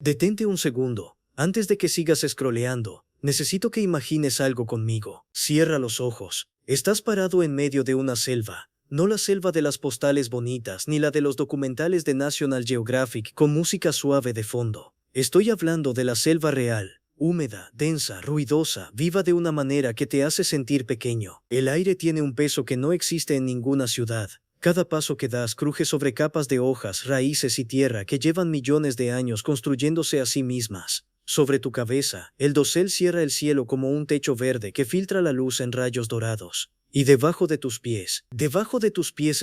Detente un segundo. Antes de que sigas scrolleando, necesito que imagines algo conmigo. Cierra los ojos. Estás parado en medio de una selva. No la selva de las postales bonitas ni la de los documentales de National Geographic con música suave de fondo. Estoy hablando de la selva real. Húmeda, densa, ruidosa, viva de una manera que te hace sentir pequeño. El aire tiene un peso que no existe en ninguna ciudad. Cada paso que das cruje sobre capas de hojas, raíces y tierra que llevan millones de años construyéndose a sí mismas. Sobre tu cabeza, el dosel cierra el cielo como un techo verde que filtra la luz en rayos dorados. Y debajo de tus pies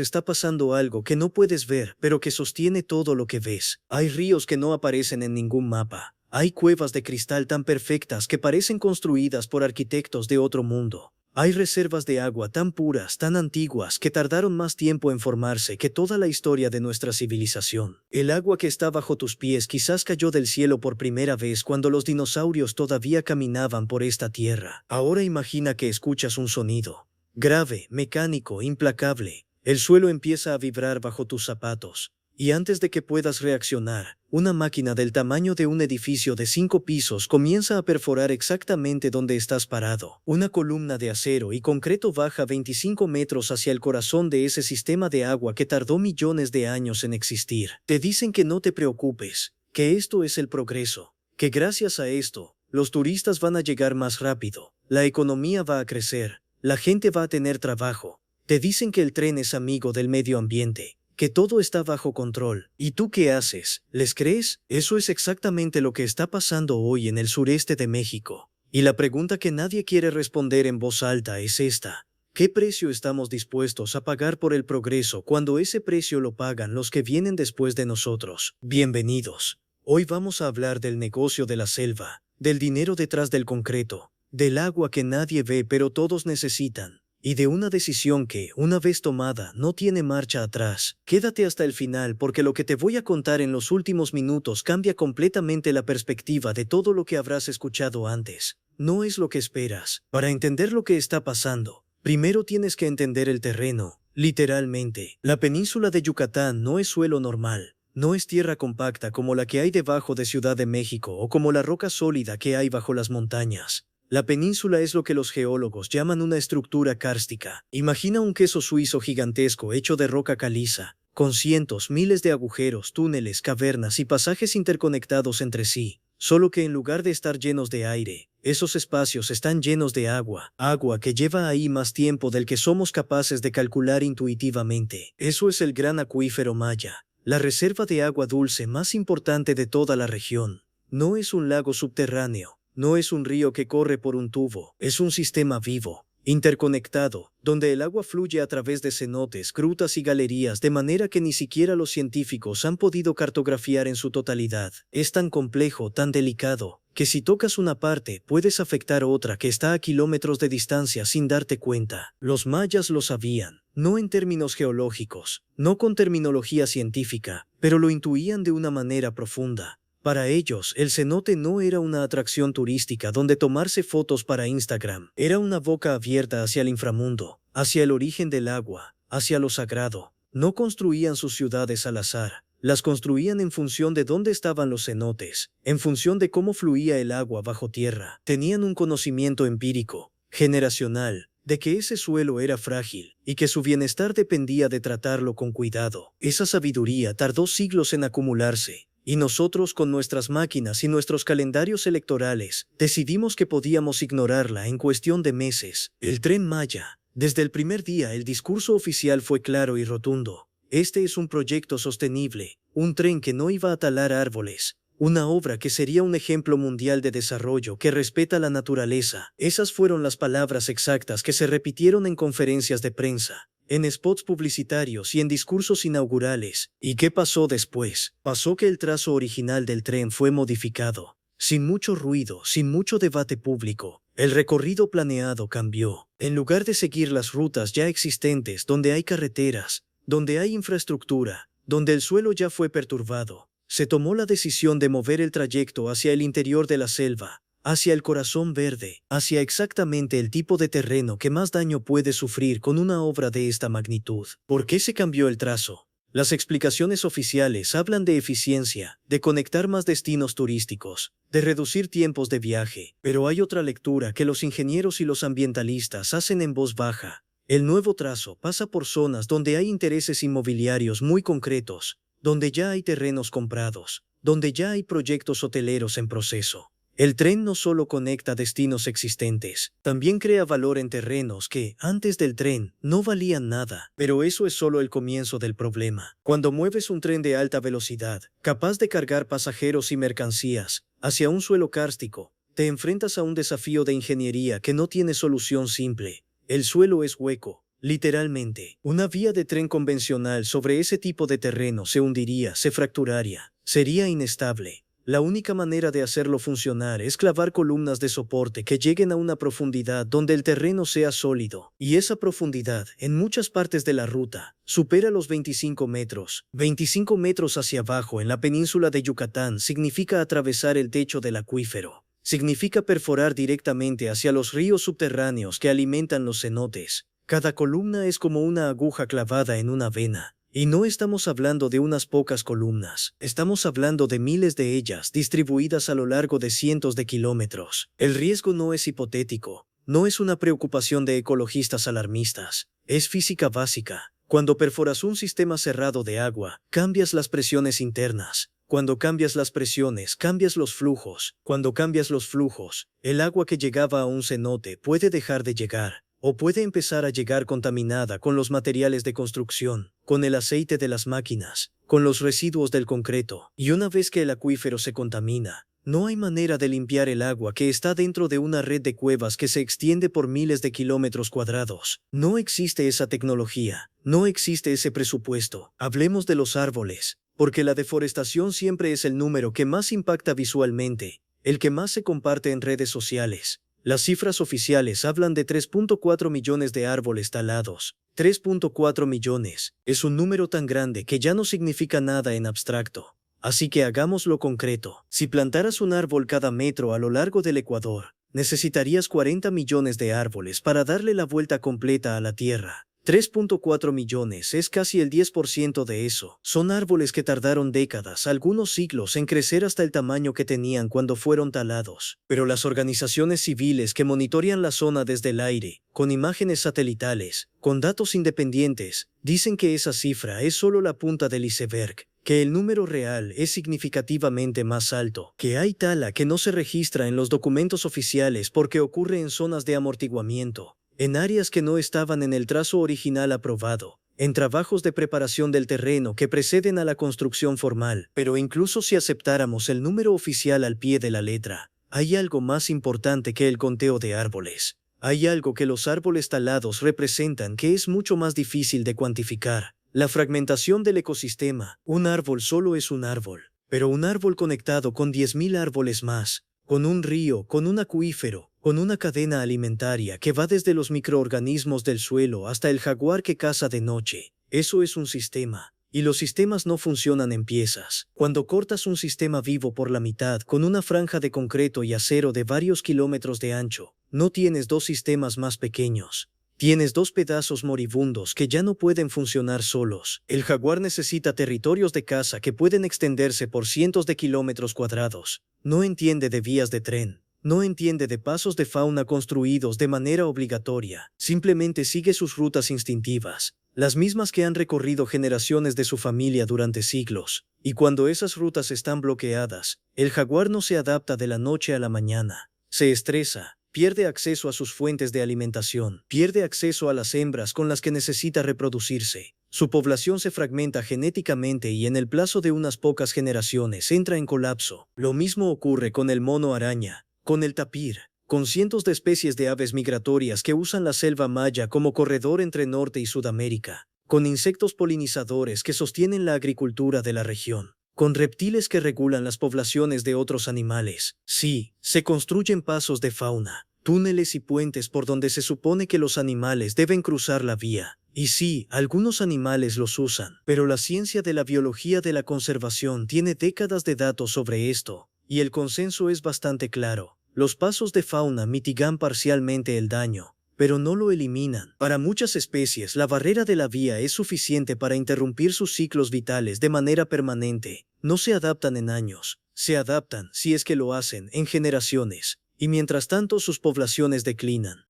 está pasando algo que no puedes ver, pero que sostiene todo lo que ves. Hay ríos que no aparecen en ningún mapa. Hay cuevas de cristal tan perfectas que parecen construidas por arquitectos de otro mundo. Hay reservas de agua tan puras, tan antiguas, que tardaron más tiempo en formarse que toda la historia de nuestra civilización. El agua que está bajo tus pies quizás cayó del cielo por primera vez cuando los dinosaurios todavía caminaban por esta tierra. Ahora imagina que escuchas un sonido. Grave, mecánico, implacable. El suelo empieza a vibrar bajo tus zapatos. Y antes de que puedas reaccionar, una máquina del tamaño de un edificio de 5 pisos comienza a perforar exactamente donde estás parado. Una columna de acero y concreto baja 25 metros hacia el corazón de ese sistema de agua que tardó millones de años en existir. Te dicen que no te preocupes, que esto es el progreso, que gracias a esto, los turistas van a llegar más rápido, la economía va a crecer, la gente va a tener trabajo. Te dicen que el tren es amigo del medio ambiente, que todo está bajo control. ¿Y tú qué haces? ¿Les crees? Eso es exactamente lo que está pasando hoy en el sureste de México. Y la pregunta que nadie quiere responder en voz alta es esta. ¿Qué precio estamos dispuestos a pagar por el progreso cuando ese precio lo pagan los que vienen después de nosotros? Bienvenidos. Hoy vamos a hablar del negocio de la selva, del dinero detrás del concreto, del agua que nadie ve pero todos necesitan. Y de una decisión que, una vez tomada, no tiene marcha atrás. Quédate hasta el final porque lo que te voy a contar en los últimos minutos cambia completamente la perspectiva de todo lo que habrás escuchado antes. No es lo que esperas. Para entender lo que está pasando, primero tienes que entender el terreno. Literalmente, la península de Yucatán no es suelo normal. No es tierra compacta como la que hay debajo de Ciudad de México o como la roca sólida que hay bajo las montañas. La península es lo que los geólogos llaman una estructura kárstica. Imagina un queso suizo gigantesco hecho de roca caliza, con cientos, miles de agujeros, túneles, cavernas y pasajes interconectados entre sí. Solo que en lugar de estar llenos de aire, esos espacios están llenos de agua. Agua que lleva ahí más tiempo del que somos capaces de calcular intuitivamente. Eso es el Gran Acuífero Maya, la reserva de agua dulce más importante de toda la región. No es un lago subterráneo. No es un río que corre por un tubo, es un sistema vivo, interconectado, donde el agua fluye a través de cenotes, grutas y galerías de manera que ni siquiera los científicos han podido cartografiar en su totalidad. Es tan complejo, tan delicado, que si tocas una parte puedes afectar otra que está a kilómetros de distancia sin darte cuenta. Los mayas lo sabían, no en términos geológicos, no con terminología científica, pero lo intuían de una manera profunda. Para ellos, el cenote no era una atracción turística donde tomarse fotos para Instagram. Era una boca abierta hacia el inframundo, hacia el origen del agua, hacia lo sagrado. No construían sus ciudades al azar. Las construían en función de dónde estaban los cenotes, en función de cómo fluía el agua bajo tierra. Tenían un conocimiento empírico, generacional, de que ese suelo era frágil y que su bienestar dependía de tratarlo con cuidado. Esa sabiduría tardó siglos en acumularse. Y nosotros con nuestras máquinas y nuestros calendarios electorales, decidimos que podíamos ignorarla en cuestión de meses. El Tren Maya. Desde el primer día el discurso oficial fue claro y rotundo. Este es un proyecto sostenible, un tren que no iba a talar árboles, una obra que sería un ejemplo mundial de desarrollo que respeta la naturaleza. Esas fueron las palabras exactas que se repitieron en conferencias de prensa, en spots publicitarios y en discursos inaugurales. ¿Y qué pasó después? Pasó que el trazo original del tren fue modificado. Sin mucho ruido, sin mucho debate público, el recorrido planeado cambió. En lugar de seguir las rutas ya existentes donde hay carreteras, donde hay infraestructura, donde el suelo ya fue perturbado, se tomó la decisión de mover el trayecto hacia el interior de la selva, hacia el corazón verde, hacia exactamente el tipo de terreno que más daño puede sufrir con una obra de esta magnitud. ¿Por qué se cambió el trazo? Las explicaciones oficiales hablan de eficiencia, de conectar más destinos turísticos, de reducir tiempos de viaje, pero hay otra lectura que los ingenieros y los ambientalistas hacen en voz baja. El nuevo trazo pasa por zonas donde hay intereses inmobiliarios muy concretos, donde ya hay terrenos comprados, donde ya hay proyectos hoteleros en proceso. El tren no solo conecta destinos existentes, también crea valor en terrenos que, antes del tren, no valían nada. Pero eso es solo el comienzo del problema. Cuando mueves un tren de alta velocidad, capaz de cargar pasajeros y mercancías, hacia un suelo kárstico, te enfrentas a un desafío de ingeniería que no tiene solución simple. El suelo es hueco, literalmente. Una vía de tren convencional sobre ese tipo de terreno se hundiría, se fracturaría, sería inestable. La única manera de hacerlo funcionar es clavar columnas de soporte que lleguen a una profundidad donde el terreno sea sólido, y esa profundidad, en muchas partes de la ruta, supera los 25 metros. 25 metros hacia abajo en la península de Yucatán significa atravesar el techo del acuífero. Significa perforar directamente hacia los ríos subterráneos que alimentan los cenotes. Cada columna es como una aguja clavada en una vena. Y no estamos hablando de unas pocas columnas, estamos hablando de miles de ellas distribuidas a lo largo de cientos de kilómetros. El riesgo no es hipotético, no es una preocupación de ecologistas alarmistas, es física básica. Cuando perforas un sistema cerrado de agua, cambias las presiones internas. Cuando cambias las presiones, cambias los flujos. Cuando cambias los flujos, el agua que llegaba a un cenote puede dejar de llegar. O puede empezar a llegar contaminada con los materiales de construcción, con el aceite de las máquinas, con los residuos del concreto. Y una vez que el acuífero se contamina, no hay manera de limpiar el agua que está dentro de una red de cuevas que se extiende por miles de kilómetros cuadrados. No existe esa tecnología, no existe ese presupuesto. Hablemos de los árboles, porque la deforestación siempre es el número que más impacta visualmente, el que más se comparte en redes sociales. Las cifras oficiales hablan de 3.4 millones de árboles talados. 3.4 millones es un número tan grande que ya no significa nada en abstracto. Así que hagámoslo concreto. Si plantaras un árbol cada metro a lo largo del Ecuador, necesitarías 40 millones de árboles para darle la vuelta completa a la Tierra. 3.4 millones es casi el 10% de eso. Son árboles que tardaron décadas, algunos siglos, en crecer hasta el tamaño que tenían cuando fueron talados. Pero las organizaciones civiles que monitorean la zona desde el aire, con imágenes satelitales, con datos independientes, dicen que esa cifra es solo la punta del iceberg, que el número real es significativamente más alto, que hay tala que no se registra en los documentos oficiales porque ocurre en zonas de amortiguamiento, en áreas que no estaban en el trazo original aprobado, en trabajos de preparación del terreno que preceden a la construcción formal. Pero incluso si aceptáramos el número oficial al pie de la letra, hay algo más importante que el conteo de árboles. Hay algo que los árboles talados representan que es mucho más difícil de cuantificar. La fragmentación del ecosistema. Un árbol solo es un árbol, pero un árbol conectado con 10.000 árboles más, con un río, con un acuífero, con una cadena alimentaria que va desde los microorganismos del suelo hasta el jaguar que caza de noche. Eso es un sistema. Y los sistemas no funcionan en piezas. Cuando cortas un sistema vivo por la mitad con una franja de concreto y acero de varios kilómetros de ancho, no tienes dos sistemas más pequeños. Tienes dos pedazos moribundos que ya no pueden funcionar solos. El jaguar necesita territorios de caza que pueden extenderse por cientos de kilómetros cuadrados. No entiende de vías de tren. No entiende de pasos de fauna construidos de manera obligatoria. Simplemente sigue sus rutas instintivas, las mismas que han recorrido generaciones de su familia durante siglos. Y cuando esas rutas están bloqueadas, el jaguar no se adapta de la noche a la mañana. Se estresa. Pierde acceso a sus fuentes de alimentación, pierde acceso a las hembras con las que necesita reproducirse. Su población se fragmenta genéticamente y en el plazo de unas pocas generaciones entra en colapso. Lo mismo ocurre con el mono araña, con el tapir, con cientos de especies de aves migratorias que usan la selva maya como corredor entre Norte y Sudamérica, con insectos polinizadores que sostienen la agricultura de la región, con reptiles que regulan las poblaciones de otros animales. Sí, se construyen pasos de fauna, túneles y puentes por donde se supone que los animales deben cruzar la vía. Y sí, algunos animales los usan, pero la ciencia de la biología de la conservación tiene décadas de datos sobre esto, y el consenso es bastante claro. Los pasos de fauna mitigan parcialmente el daño, pero no lo eliminan. Para muchas especies, la barrera de la vía es suficiente para interrumpir sus ciclos vitales de manera permanente. No se adaptan en años, se adaptan, si es que lo hacen, en generaciones, y mientras tanto sus poblaciones declinan.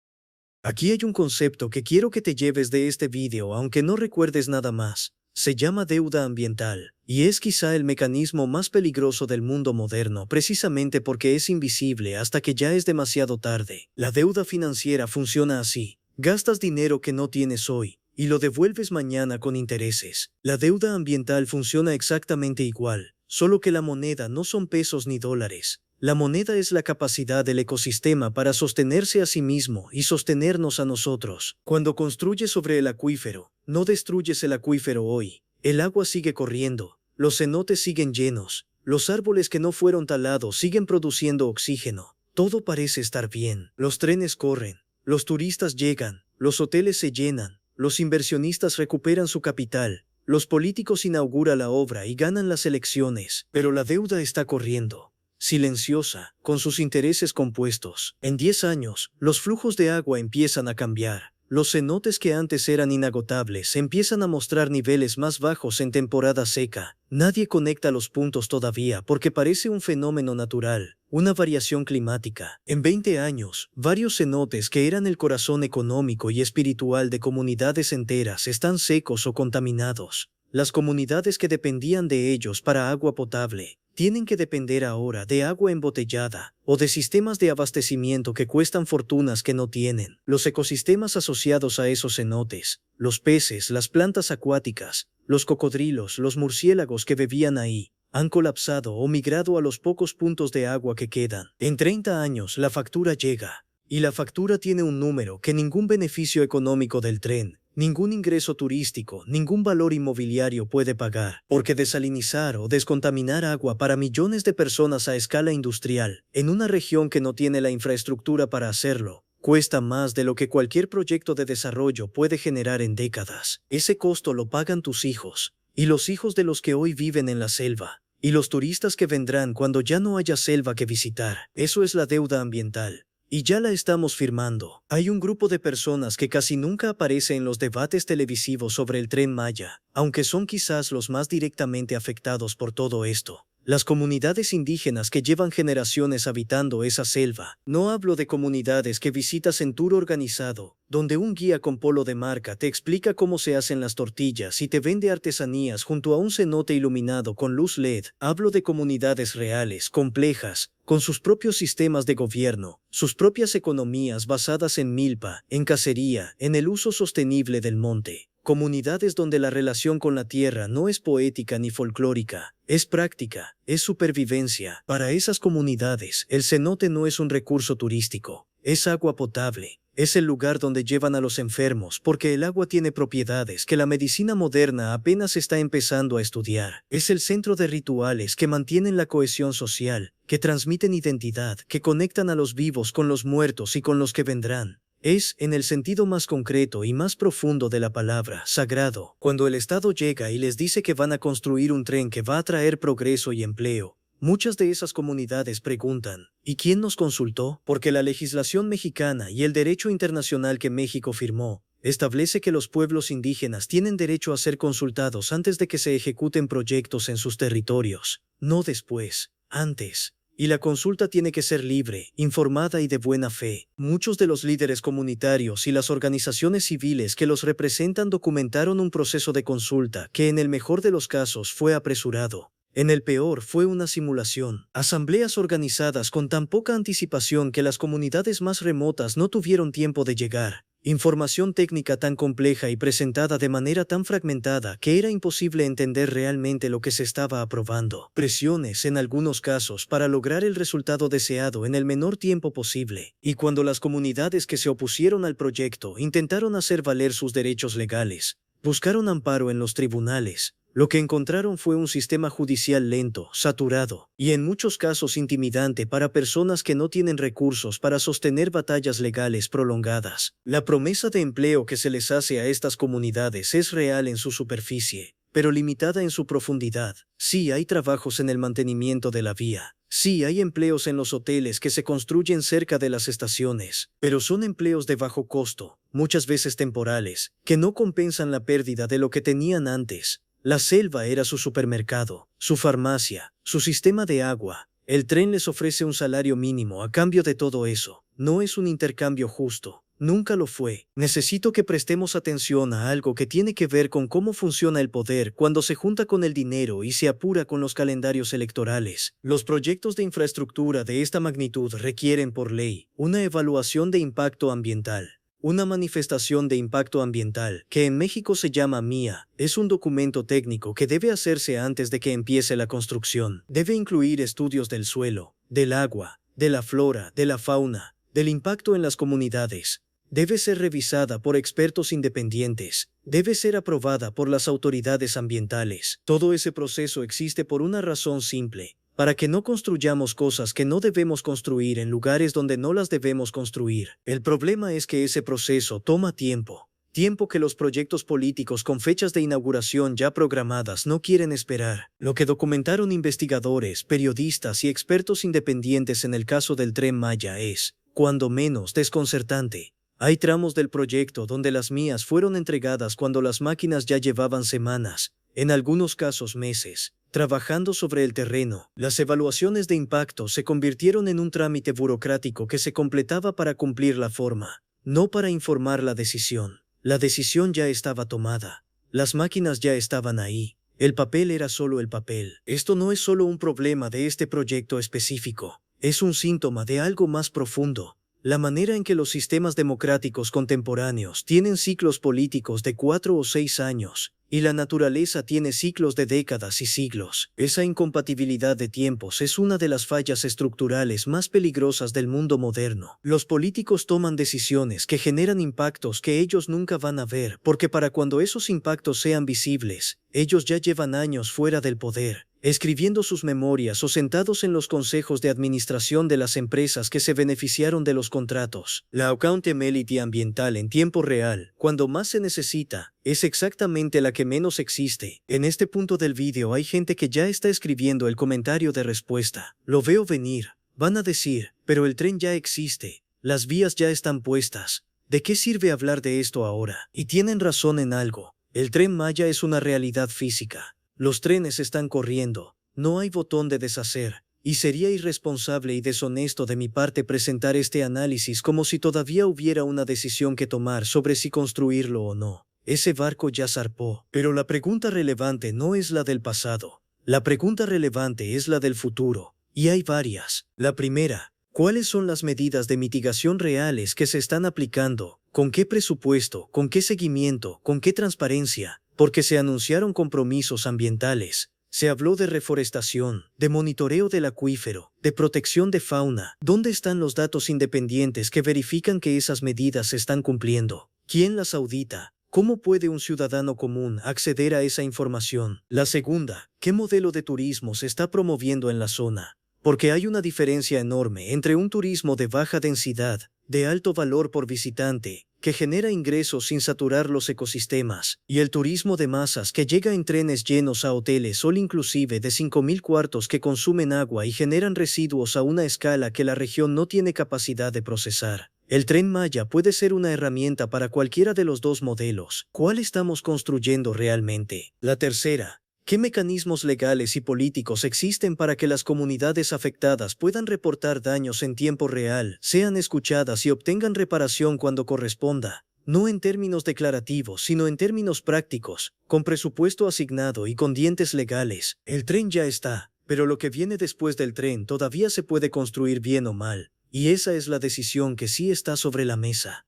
Aquí hay un concepto que quiero que te lleves de este vídeo aunque no recuerdes nada más. Se llama deuda ambiental, y es quizá el mecanismo más peligroso del mundo moderno precisamente porque es invisible hasta que ya es demasiado tarde. La deuda financiera funciona así. Gastas dinero que no tienes hoy, y lo devuelves mañana con intereses. La deuda ambiental funciona exactamente igual, solo que la moneda no son pesos ni dólares. La moneda es la capacidad del ecosistema para sostenerse a sí mismo y sostenernos a nosotros. Cuando construyes sobre el acuífero, no destruyes el acuífero hoy. El agua sigue corriendo, los cenotes siguen llenos, los árboles que no fueron talados siguen produciendo oxígeno. Todo parece estar bien. Los trenes corren, los turistas llegan, los hoteles se llenan, los inversionistas recuperan su capital, los políticos inauguran la obra y ganan las elecciones, pero la deuda está corriendo. Silenciosa, con sus intereses compuestos. En 10 años, los flujos de agua empiezan a cambiar. Los cenotes que antes eran inagotables empiezan a mostrar niveles más bajos en temporada seca. Nadie conecta los puntos todavía porque parece un fenómeno natural, una variación climática. En 20 años, varios cenotes que eran el corazón económico y espiritual de comunidades enteras están secos o contaminados. Las comunidades que dependían de ellos para agua potable tienen que depender ahora de agua embotellada o de sistemas de abastecimiento que cuestan fortunas que no tienen. Los ecosistemas asociados a esos cenotes, los peces, las plantas acuáticas, los cocodrilos, los murciélagos que bebían ahí, han colapsado o migrado a los pocos puntos de agua que quedan. En 30 años la factura llega, y la factura tiene un número que ningún beneficio económico del tren, ningún ingreso turístico, ningún valor inmobiliario puede pagar, porque desalinizar o descontaminar agua para millones de personas a escala industrial, en una región que no tiene la infraestructura para hacerlo, cuesta más de lo que cualquier proyecto de desarrollo puede generar en décadas. Ese costo lo pagan tus hijos, y los hijos de los que hoy viven en la selva, y los turistas que vendrán cuando ya no haya selva que visitar. Eso es la deuda ambiental. Y ya la estamos firmando. Hay un grupo de personas que casi nunca aparece en los debates televisivos sobre el Tren Maya, aunque son quizás los más directamente afectados por todo esto. Las comunidades indígenas que llevan generaciones habitando esa selva. No hablo de comunidades que visitas en tour organizado, donde un guía con polo de marca te explica cómo se hacen las tortillas y te vende artesanías junto a un cenote iluminado con luz LED. Hablo de comunidades reales, complejas, con sus propios sistemas de gobierno, sus propias economías basadas en milpa, en cacería, en el uso sostenible del monte. Comunidades donde la relación con la tierra no es poética ni folclórica, es práctica, es supervivencia. Para esas comunidades, el cenote no es un recurso turístico, es agua potable. Es el lugar donde llevan a los enfermos porque el agua tiene propiedades que la medicina moderna apenas está empezando a estudiar. Es el centro de rituales que mantienen la cohesión social, que transmiten identidad, que conectan a los vivos con los muertos y con los que vendrán. Es, en el sentido más concreto y más profundo de la palabra, sagrado. Cuando el Estado llega y les dice que van a construir un tren que va a traer progreso y empleo, muchas de esas comunidades preguntan, ¿y quién nos consultó? Porque la legislación mexicana y el derecho internacional que México firmó establece que los pueblos indígenas tienen derecho a ser consultados antes de que se ejecuten proyectos en sus territorios, no después, antes. Y la consulta tiene que ser libre, informada y de buena fe. Muchos de los líderes comunitarios y las organizaciones civiles que los representan documentaron un proceso de consulta que en el mejor de los casos fue apresurado. En el peor fue una simulación. Asambleas organizadas con tan poca anticipación que las comunidades más remotas no tuvieron tiempo de llegar. Información técnica tan compleja y presentada de manera tan fragmentada que era imposible entender realmente lo que se estaba aprobando. Presiones, en algunos casos, para lograr el resultado deseado en el menor tiempo posible. Y cuando las comunidades que se opusieron al proyecto intentaron hacer valer sus derechos legales, buscaron amparo en los tribunales, lo que encontraron fue un sistema judicial lento, saturado, y en muchos casos intimidante para personas que no tienen recursos para sostener batallas legales prolongadas. La promesa de empleo que se les hace a estas comunidades es real en su superficie, pero limitada en su profundidad. Sí, hay trabajos en el mantenimiento de la vía. Sí, hay empleos en los hoteles que se construyen cerca de las estaciones, pero son empleos de bajo costo, muchas veces temporales, que no compensan la pérdida de lo que tenían antes. La selva era su supermercado, su farmacia, su sistema de agua. El tren les ofrece un salario mínimo a cambio de todo eso. No es un intercambio justo. Nunca lo fue. Necesito que prestemos atención a algo que tiene que ver con cómo funciona el poder cuando se junta con el dinero y se apura con los calendarios electorales. Los proyectos de infraestructura de esta magnitud requieren por ley una evaluación de impacto ambiental. Una manifestación de impacto ambiental, que en México se llama MIA, es un documento técnico que debe hacerse antes de que empiece la construcción. Debe incluir estudios del suelo, del agua, de la flora, de la fauna, del impacto en las comunidades. Debe ser revisada por expertos independientes. Debe ser aprobada por las autoridades ambientales. Todo ese proceso existe por una razón simple: para que no construyamos cosas que no debemos construir en lugares donde no las debemos construir. El problema es que ese proceso toma tiempo. Tiempo que los proyectos políticos con fechas de inauguración ya programadas no quieren esperar. Lo que documentaron investigadores, periodistas y expertos independientes en el caso del Tren Maya es, cuando menos, desconcertante. Hay tramos del proyecto donde las mías fueron entregadas cuando las máquinas ya llevaban semanas, en algunos casos meses, trabajando sobre el terreno. Las evaluaciones de impacto se convirtieron en un trámite burocrático que se completaba para cumplir la forma, no para informar la decisión. La decisión ya estaba tomada. Las máquinas ya estaban ahí. El papel era solo el papel. Esto no es solo un problema de este proyecto específico. Es un síntoma de algo más profundo. La manera en que los sistemas democráticos contemporáneos tienen ciclos políticos de 4 o 6 años, y la naturaleza tiene ciclos de décadas y siglos. Esa incompatibilidad de tiempos es una de las fallas estructurales más peligrosas del mundo moderno. Los políticos toman decisiones que generan impactos que ellos nunca van a ver, porque para cuando esos impactos sean visibles, ellos ya llevan años fuera del poder, escribiendo sus memorias o sentados en los consejos de administración de las empresas que se beneficiaron de los contratos. La accountability ambiental en tiempo real, cuando más se necesita, es exactamente la que menos existe. En este punto del vídeo hay gente que ya está escribiendo el comentario de respuesta. Lo veo venir. Van a decir, pero el tren ya existe, las vías ya están puestas. ¿De qué sirve hablar de esto ahora? Y tienen razón en algo. El Tren Maya es una realidad física. Los trenes están corriendo, no hay botón de deshacer, y sería irresponsable y deshonesto de mi parte presentar este análisis como si todavía hubiera una decisión que tomar sobre si construirlo o no. Ese barco ya zarpó, pero la pregunta relevante no es la del pasado. La pregunta relevante es la del futuro, y hay varias. La primera, ¿cuáles son las medidas de mitigación reales que se están aplicando? ¿Con qué presupuesto? ¿Con qué seguimiento? ¿Con qué transparencia? Porque se anunciaron compromisos ambientales, se habló de reforestación, de monitoreo del acuífero, de protección de fauna. ¿Dónde están los datos independientes que verifican que esas medidas se están cumpliendo? ¿Quién las audita? ¿Cómo puede un ciudadano común acceder a esa información? La segunda, ¿qué modelo de turismo se está promoviendo en la zona? Porque hay una diferencia enorme entre un turismo de baja densidad, de alto valor por visitante, que genera ingresos sin saturar los ecosistemas, y el turismo de masas que llega en trenes llenos a hoteles all inclusive de 5,000 cuartos que consumen agua y generan residuos a una escala que la región no tiene capacidad de procesar. El Tren Maya puede ser una herramienta para cualquiera de los dos modelos. ¿Cuál estamos construyendo realmente? La tercera, ¿qué mecanismos legales y políticos existen para que las comunidades afectadas puedan reportar daños en tiempo real, sean escuchadas y obtengan reparación cuando corresponda? No en términos declarativos, sino en términos prácticos, con presupuesto asignado y con dientes legales. El tren ya está, pero lo que viene después del tren todavía se puede construir bien o mal, y esa es la decisión que sí está sobre la mesa.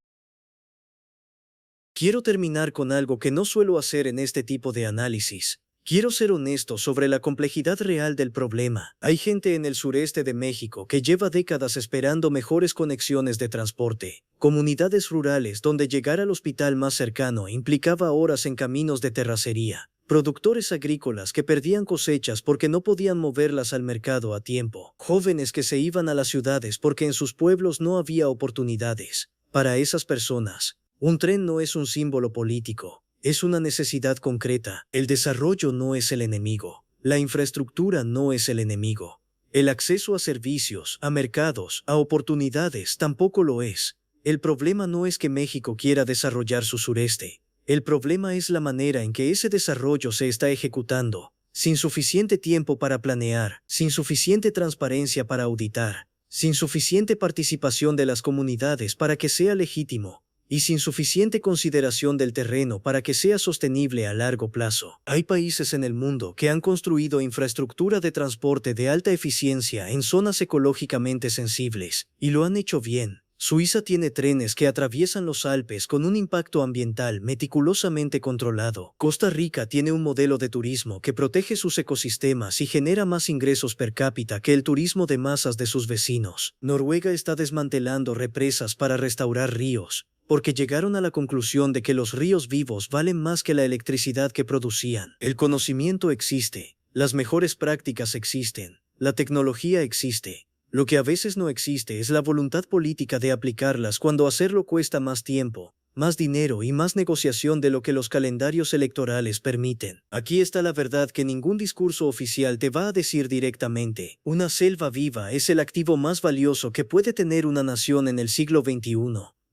Quiero terminar con algo que no suelo hacer en este tipo de análisis. Quiero ser honesto sobre la complejidad real del problema. Hay gente en el sureste de México que lleva décadas esperando mejores conexiones de transporte. Comunidades rurales donde llegar al hospital más cercano implicaba horas en caminos de terracería. Productores agrícolas que perdían cosechas porque no podían moverlas al mercado a tiempo. Jóvenes que se iban a las ciudades porque en sus pueblos no había oportunidades. Para esas personas, un tren no es un símbolo político. es una necesidad concreta. El desarrollo no es el enemigo. La infraestructura no es el enemigo. El acceso a servicios, a mercados, a oportunidades tampoco lo es. El problema no es que México quiera desarrollar su sureste. El problema es la manera en que ese desarrollo se está ejecutando, sin suficiente tiempo para planear, sin suficiente transparencia para auditar, sin suficiente participación de las comunidades para que sea legítimo, y sin suficiente consideración del terreno para que sea sostenible a largo plazo. Hay países en el mundo que han construido infraestructura de transporte de alta eficiencia en zonas ecológicamente sensibles, y lo han hecho bien. Suiza tiene trenes que atraviesan los Alpes con un impacto ambiental meticulosamente controlado. Costa Rica tiene un modelo de turismo que protege sus ecosistemas y genera más ingresos per cápita que el turismo de masas de sus vecinos. Noruega está desmantelando represas para restaurar ríos, porque llegaron a la conclusión de que los ríos vivos valen más que la electricidad que producían. El conocimiento existe, las mejores prácticas existen, la tecnología existe. Lo que a veces no existe es la voluntad política de aplicarlas cuando hacerlo cuesta más tiempo, más dinero y más negociación de lo que los calendarios electorales permiten. Aquí está la verdad que ningún discurso oficial te va a decir directamente. Una selva viva es el activo más valioso que puede tener una nación en el siglo XXI.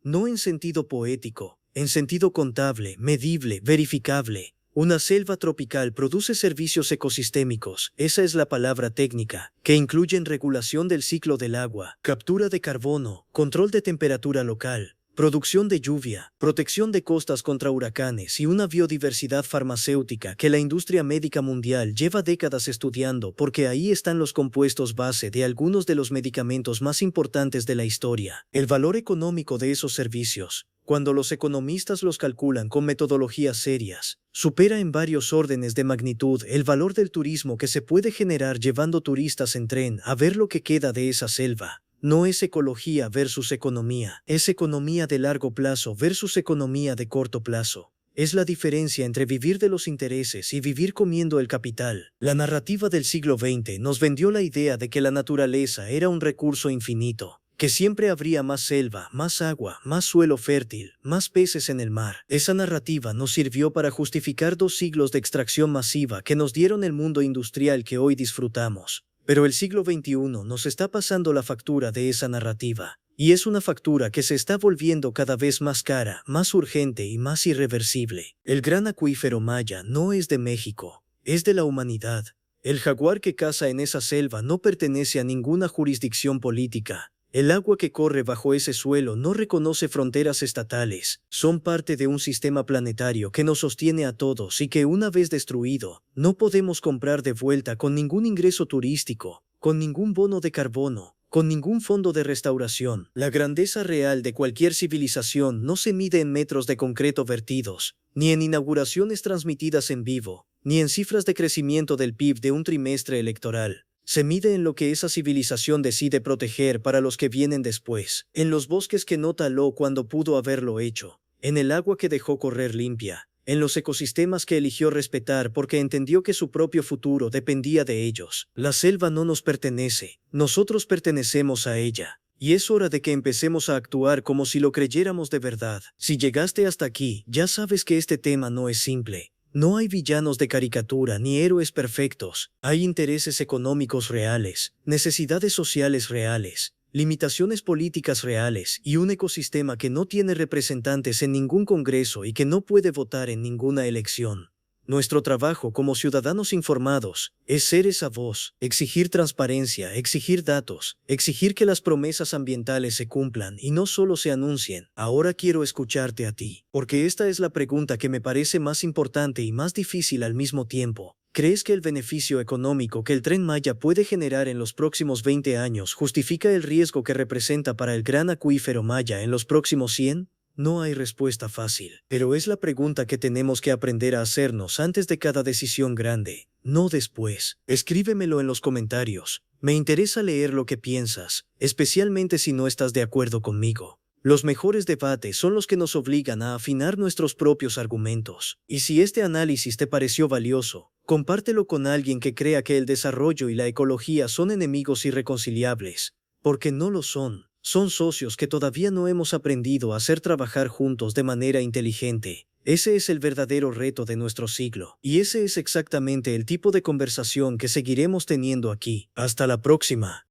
No en sentido poético, en sentido contable, medible, verificable. Una selva tropical produce servicios ecosistémicos, esa es la palabra técnica, que incluyen regulación del ciclo del agua, captura de carbono, control de temperatura local, producción de lluvia, protección de costas contra huracanes y una biodiversidad farmacéutica que la industria médica mundial lleva décadas estudiando porque ahí están los compuestos base de algunos de los medicamentos más importantes de la historia. El valor económico de esos servicios, cuando los economistas los calculan con metodologías serias, supera en varios órdenes de magnitud el valor del turismo que se puede generar llevando turistas en tren a ver lo que queda de esa selva. No es ecología versus economía, es economía de largo plazo versus economía de corto plazo. Es la diferencia entre vivir de los intereses y vivir comiendo el capital. La narrativa del siglo XX nos vendió la idea de que la naturaleza era un recurso infinito, que siempre habría más selva, más agua, más suelo fértil, más peces en el mar. Esa narrativa nos sirvió para justificar 2 siglos de extracción masiva que nos dieron el mundo industrial que hoy disfrutamos. Pero el siglo XXI nos está pasando la factura de esa narrativa, y es una factura que se está volviendo cada vez más cara, más urgente y más irreversible. El gran acuífero Maya no es de México, es de la humanidad. El jaguar que caza en esa selva no pertenece a ninguna jurisdicción política. El agua que corre bajo ese suelo no reconoce fronteras estatales, son parte de un sistema planetario que nos sostiene a todos y que una vez destruido, no podemos comprar de vuelta con ningún ingreso turístico, con ningún bono de carbono, con ningún fondo de restauración. La grandeza real de cualquier civilización no se mide en metros de concreto vertidos, ni en inauguraciones transmitidas en vivo, ni en cifras de crecimiento del PIB de un trimestre electoral. Se mide en lo que esa civilización decide proteger para los que vienen después, en los bosques que no taló cuando pudo haberlo hecho, en el agua que dejó correr limpia, en los ecosistemas que eligió respetar porque entendió que su propio futuro dependía de ellos. La selva no nos pertenece, nosotros pertenecemos a ella. Y es hora de que empecemos a actuar como si lo creyéramos de verdad. Si llegaste hasta aquí, ya sabes que este tema no es simple. No hay villanos de caricatura ni héroes perfectos, hay intereses económicos reales, necesidades sociales reales, limitaciones políticas reales y un ecosistema que no tiene representantes en ningún congreso y que no puede votar en ninguna elección. Nuestro trabajo como ciudadanos informados es ser esa voz, exigir transparencia, exigir datos, exigir que las promesas ambientales se cumplan y no solo se anuncien. Ahora quiero escucharte a ti, porque esta es la pregunta que me parece más importante y más difícil al mismo tiempo. ¿Crees que el beneficio económico que el Tren Maya puede generar en los próximos 20 años justifica el riesgo que representa para el gran acuífero Maya en los próximos 100? No hay respuesta fácil, pero es la pregunta que tenemos que aprender a hacernos antes de cada decisión grande, no después. Escríbemelo en los comentarios, me interesa leer lo que piensas, especialmente si no estás de acuerdo conmigo. Los mejores debates son los que nos obligan a afinar nuestros propios argumentos. Y si este análisis te pareció valioso, compártelo con alguien que crea que el desarrollo y la ecología son enemigos irreconciliables, porque no lo son. Son socios que todavía no hemos aprendido a hacer trabajar juntos de manera inteligente. Ese es el verdadero reto de nuestro siglo, y ese es exactamente el tipo de conversación que seguiremos teniendo aquí. Hasta la próxima.